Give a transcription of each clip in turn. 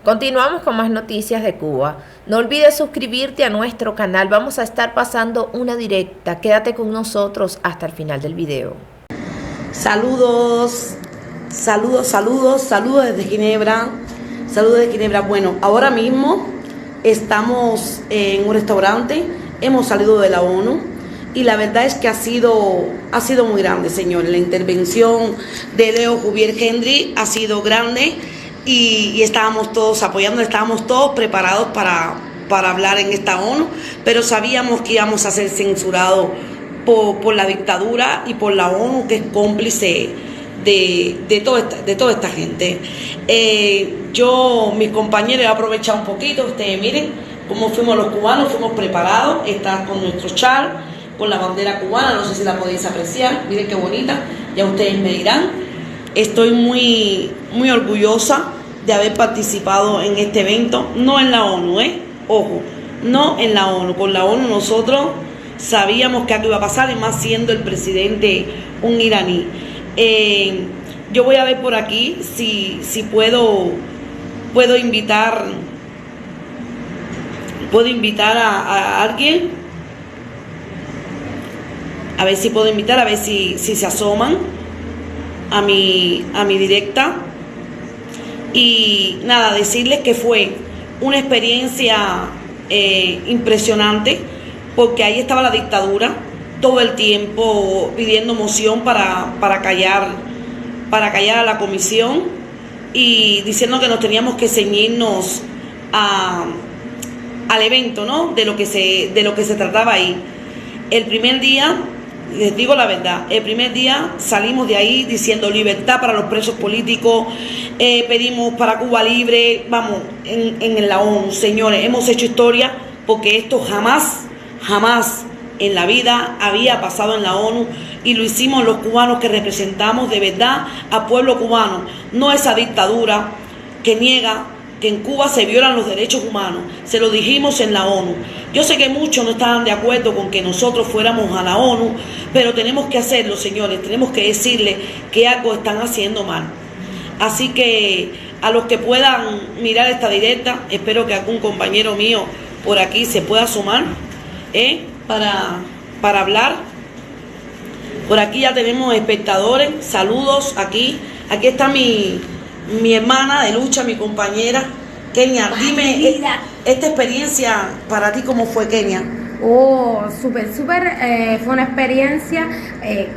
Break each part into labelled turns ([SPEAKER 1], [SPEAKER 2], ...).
[SPEAKER 1] Continuamos con más noticias de Cuba. No olvides suscribirte a nuestro canal. Vamos a estar pasando una directa. Quédate con nosotros hasta el final del video.
[SPEAKER 2] Saludos, saludos desde Ginebra. Saludos desde Ginebra. Bueno, ahora mismo estamos en un restaurante. Hemos salido de la ONU. Y la verdad es que ha sido muy grande, señores. La intervención de Leo Juvier Hendry ha sido grande. Y estábamos todos apoyando, estábamos todos preparados para hablar en esta ONU, pero sabíamos que íbamos a ser censurados por la dictadura y por la ONU, que es cómplice de toda esta gente. Mis compañeros, he aprovechado un poquito. Ustedes miren cómo fuimos los cubanos, fuimos preparados, estar con nuestro chal, con la bandera cubana, no sé si la podéis apreciar, miren qué bonita, ya ustedes me dirán. Estoy muy orgullosa de haber participado en este evento, no en la ONU, ojo, no en la ONU. Con la ONU nosotros sabíamos que algo iba a pasar, y más siendo el presidente un iraní. Yo voy a ver por aquí si puedo invitar a alguien, a ver si puedo invitar, a ver si se asoman a mi directa. Y nada, decirles que fue una experiencia impresionante, porque ahí estaba la dictadura todo el tiempo pidiendo moción para callar a la comisión, y diciendo que nos teníamos que ceñirnos al evento, ¿no? De lo que se trataba ahí. El primer día, les digo la verdad, el primer día salimos de ahí diciendo libertad para los presos políticos, pedimos para Cuba libre, vamos, en la ONU. Señores, hemos hecho historia, porque esto jamás en la vida había pasado en la ONU, y lo hicimos los cubanos que representamos de verdad al pueblo cubano, no esa dictadura que niega que en Cuba se violan los derechos humanos. Se lo dijimos en la ONU. Yo sé que muchos no estaban de acuerdo con que nosotros fuéramos a la ONU, pero tenemos que hacerlo, señores. Tenemos que decirles que algo están haciendo mal. Así que a los que puedan mirar esta directa, espero que algún compañero mío por aquí se pueda sumar para hablar. Por aquí ya tenemos espectadores. Saludos aquí. Aquí está mi hermana de lucha, mi compañera Kenia. Dime, esta experiencia para ti, ¿cómo fue, Kenia?
[SPEAKER 3] Oh, súper, fue una experiencia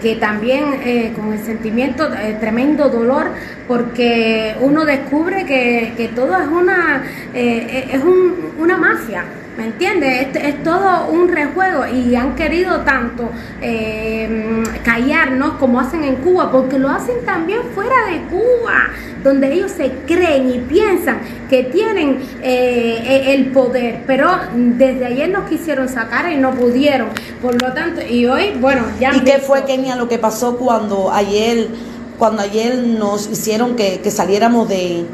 [SPEAKER 3] que también con el sentimiento, tremendo dolor, porque uno descubre que todo es una mafia. ¿Me entiendes? Es todo un rejuego, y han querido tanto callarnos como hacen en Cuba, porque lo hacen también fuera de Cuba, donde ellos se creen y piensan que tienen el poder, pero desde ayer nos quisieron sacar y no pudieron. Por lo tanto, y hoy, bueno, ya...
[SPEAKER 2] ¿Y qué fue, Kenia, lo que pasó cuando ayer nos hicieron que saliéramos de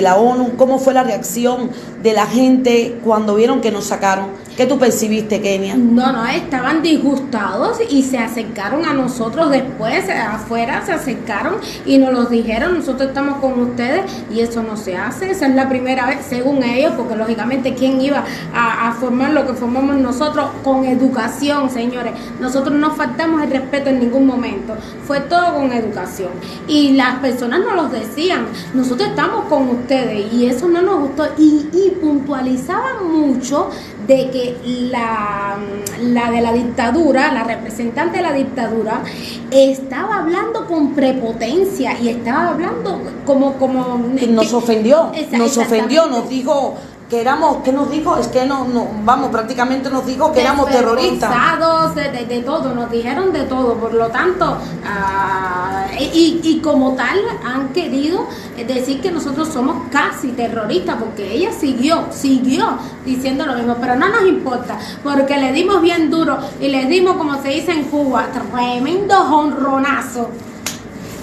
[SPEAKER 2] la ONU? ¿Cómo fue la reacción de la gente cuando vieron que nos sacaron? ¿Qué tú percibiste, Kenia?
[SPEAKER 3] No, estaban disgustados y se acercaron a nosotros después, afuera se acercaron y nos lo dijeron: nosotros estamos con ustedes, y eso no se hace. Esa es la primera vez, según ellos, porque lógicamente ¿quién iba a formar lo que formamos nosotros? Con educación, señores. Nosotros no faltamos el respeto en ningún momento, fue todo con educación, y las personas nos lo decían: nosotros estamos con ustedes, y eso no nos gustó, y puntualizaban mucho de que la de la dictadura, la representante de la dictadura, estaba hablando con prepotencia, y estaba hablando como
[SPEAKER 2] nos ofendió, nos dijo que éramos, ¿qué nos dijo? Es que vamos, prácticamente nos dijo que éramos terroristas.
[SPEAKER 3] De todo, nos dijeron de todo. Por lo tanto, y como tal han querido decir que nosotros somos casi terroristas, porque ella siguió diciendo lo mismo, pero no nos importa, porque le dimos bien duro, y le dimos, como se dice en Cuba, tremendo jonronazo.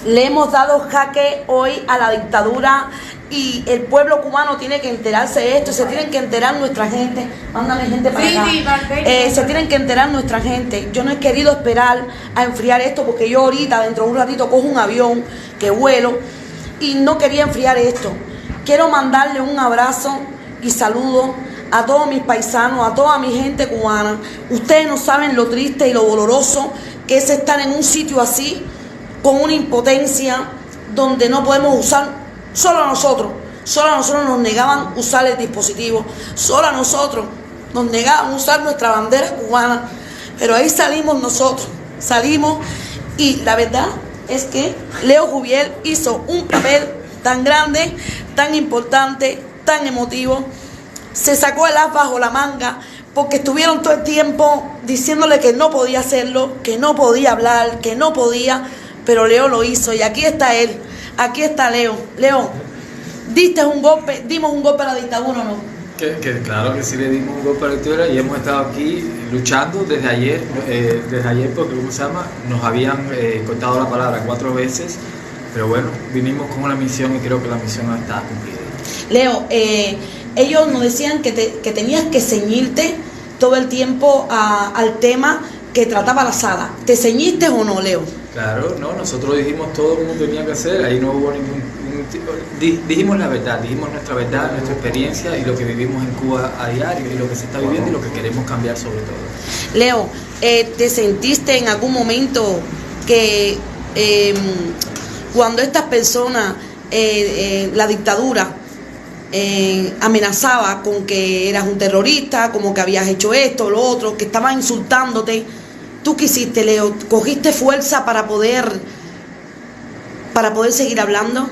[SPEAKER 2] Le hemos dado jaque hoy a la dictadura, y el pueblo cubano tiene que enterarse de esto. Se tienen que enterar nuestra gente. Mándame gente para acá. Se tienen que enterar nuestra gente. Yo no he querido esperar a enfriar esto, porque yo ahorita, dentro de un ratito, cojo un avión que vuelo, y no quería enfriar esto. quiero mandarle un abrazo y saludo a todos mis paisanos, a toda mi gente cubana. Ustedes no saben lo triste y lo doloroso que es estar en un sitio así, con una impotencia, donde no podemos usar, solo a nosotros nos negaban usar el dispositivo, solo a nosotros nos negaban usar nuestra bandera cubana, pero ahí salimos nosotros, salimos, y la verdad es que Leo Juviel hizo un papel tan grande, tan importante, tan emotivo. Se sacó el as bajo la manga porque estuvieron todo el tiempo diciéndole que no podía hacerlo, que no podía hablar, que no podía, pero Leo lo hizo y aquí está él, aquí está Leo. Leo, dimos un golpe a la dictadura, ¿no?
[SPEAKER 4] Claro que sí le dimos un golpe a la dictadura y hemos estado aquí luchando desde ayer porque, ¿cómo se llama? Nos habían cortado la palabra 4 veces, pero bueno, vinimos con una misión y creo que la misión está cumplida.
[SPEAKER 2] Leo, ellos nos decían que tenías que ceñirte todo el tiempo al tema que trataba la sala. ¿Te ceñiste o no, Leo?
[SPEAKER 4] Claro, no, nosotros dijimos todo como tenía que hacer, ahí no hubo dijimos la verdad, dijimos nuestra verdad, nuestra experiencia y lo que vivimos en Cuba a diario y lo que se está viviendo y lo que queremos cambiar sobre todo.
[SPEAKER 2] Leo, ¿te sentiste en algún momento que cuando estas personas, la dictadura, amenazaba con que eras un terrorista, como que habías hecho esto, lo otro, que estaban insultándote, tú qué hiciste, Leo? ¿Cogiste fuerza para poder seguir hablando?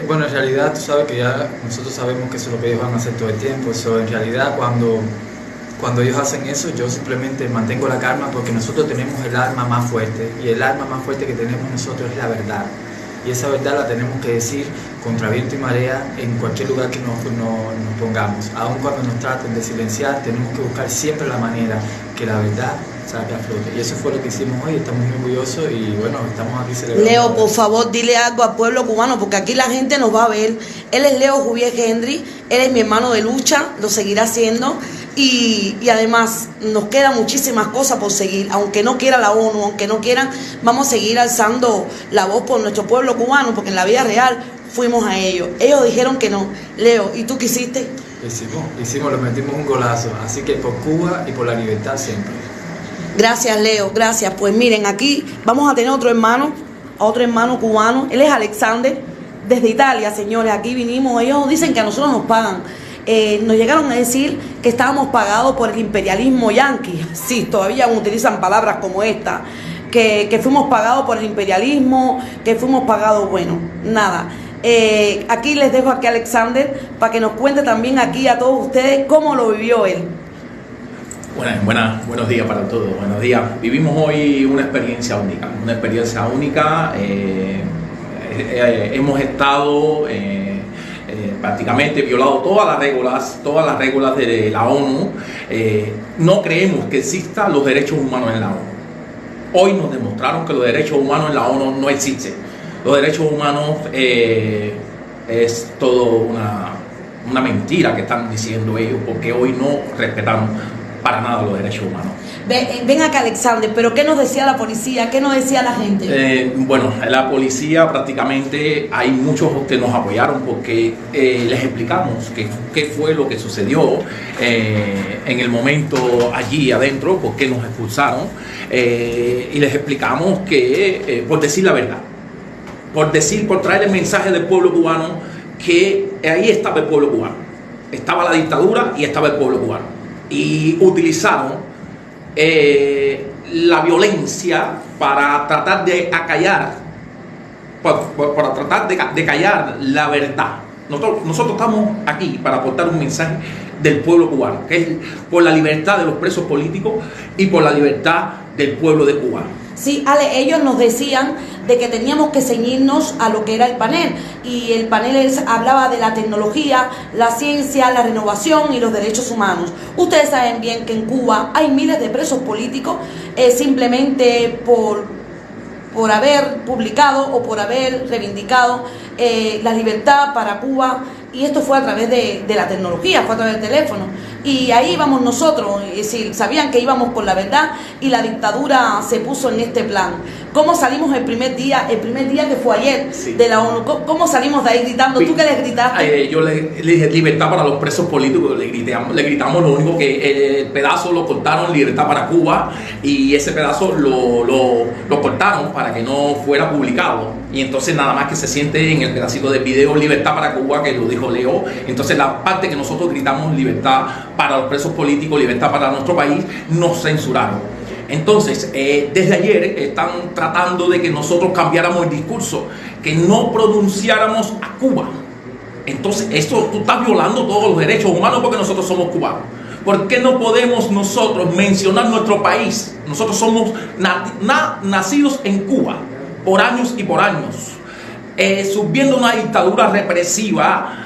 [SPEAKER 4] Bueno, en realidad tú sabes que ya nosotros sabemos que eso es lo que ellos van a hacer todo el tiempo. Eso en realidad cuando ellos hacen eso, yo simplemente mantengo la calma porque nosotros tenemos el arma más fuerte y el arma más fuerte que tenemos nosotros es la verdad. Y esa verdad la tenemos que decir contra viento y marea en cualquier lugar que nos pongamos. Aun cuando nos traten de silenciar, tenemos que buscar siempre la manera que la verdad salga a flote. Y eso fue lo que hicimos hoy, estamos muy orgullosos y bueno, estamos aquí celebrando.
[SPEAKER 2] Leo, por favor, dile algo al pueblo cubano, porque aquí la gente nos va a ver. Él es Leo Juviel Henry, él es mi hermano de lucha, lo seguirá haciendo. Y además nos quedan muchísimas cosas por seguir, aunque no quiera la ONU, aunque no quieran, vamos a seguir alzando la voz por nuestro pueblo cubano, porque en la vida real fuimos a ellos. Ellos dijeron que no. Leo, ¿y tú qué hiciste?
[SPEAKER 4] Hicimos, le metimos un golazo, así que por Cuba y por la libertad siempre.
[SPEAKER 2] Gracias, Leo, gracias. Pues miren, aquí vamos a tener otro hermano cubano, él es Alexander, desde Italia, señores, aquí vinimos, ellos dicen que a nosotros nos pagan. Nos llegaron a decir que estábamos pagados por el imperialismo yanqui. Sí, todavía utilizan palabras como esta, que fuimos pagados por el imperialismo, que fuimos pagados, bueno, nada. Aquí les dejo aquí a Alexander para que nos cuente también aquí a todos ustedes cómo lo vivió él.
[SPEAKER 5] Buenos días para todos, buenos días. Vivimos hoy una experiencia única, hemos estado... prácticamente violado todas las reglas de la ONU. No creemos que existan los derechos humanos en la ONU. Hoy nos demostraron que los derechos humanos en la ONU no existen. Los derechos humanos es todo una mentira que están diciendo ellos, porque hoy no respetaron para nada los derechos humanos.
[SPEAKER 2] Ven acá, Alexander, pero ¿qué nos decía la policía? ¿Qué nos decía la gente?
[SPEAKER 5] Bueno, la policía prácticamente, hay muchos que nos apoyaron porque les explicamos qué fue lo que sucedió en el momento allí adentro, por qué nos expulsaron, y les explicamos que, por decir la verdad, por traer el mensaje del pueblo cubano, que ahí estaba el pueblo cubano, estaba la dictadura y estaba el pueblo cubano. Y utilizaron la violencia para tratar de acallar, para tratar de callar la verdad. Nosotros estamos aquí para aportar un mensaje del pueblo cubano, que es por la libertad de los presos políticos y por la libertad del pueblo de Cuba.
[SPEAKER 2] Sí, Ale, ellos nos decían de que teníamos que ceñirnos a lo que era el panel, y el panel hablaba de la tecnología, la ciencia, la renovación y los derechos humanos. Ustedes saben bien que en Cuba hay miles de presos políticos simplemente por haber publicado o por haber reivindicado la libertad para Cuba, y esto fue a través de la tecnología, fue a través del teléfono, y ahí íbamos nosotros, es decir, sabían que íbamos con la verdad y la dictadura se puso en este plan. ¿Cómo salimos el primer día que fue ayer
[SPEAKER 5] Sí.
[SPEAKER 2] de la ONU? ¿Cómo salimos de ahí gritando? ¿Tú qué les gritaste?
[SPEAKER 5] Yo le dije libertad para los presos políticos, le gritamos lo único que el pedazo lo cortaron, libertad para Cuba, y ese pedazo lo cortaron para que no fuera publicado. Y entonces nada más que se siente en el pedacito del video libertad para Cuba, que lo dijo Leo. Entonces la parte que nosotros gritamos libertad para los presos políticos, libertad para nuestro país, nos censuraron. Entonces, desde ayer están tratando de que nosotros cambiáramos el discurso, que no pronunciáramos a Cuba. Entonces, esto tú estás violando todos los derechos humanos porque nosotros somos cubanos. ¿Por qué no podemos nosotros mencionar nuestro país? Nosotros somos nacidos en Cuba por años y por años, subiendo una dictadura represiva,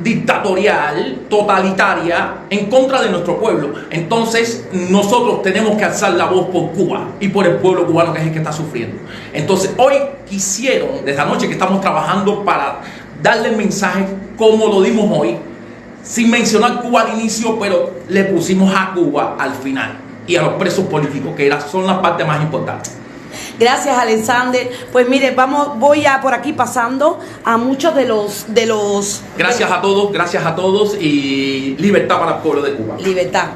[SPEAKER 5] dictatorial, totalitaria, en contra de nuestro pueblo. Entonces nosotros tenemos que alzar la voz por Cuba y por el pueblo cubano, que es el que está sufriendo. Entonces hoy quisieron, desde anoche que estamos trabajando para darle el mensaje como lo dimos hoy, sin mencionar Cuba al inicio, pero le pusimos a Cuba al final y a los presos políticos, que son las partes más importantes.
[SPEAKER 2] Gracias, Alexander. Pues mire, voy a por aquí pasando a muchos de los
[SPEAKER 5] Gracias a todos y libertad para el pueblo de Cuba.
[SPEAKER 2] libertad.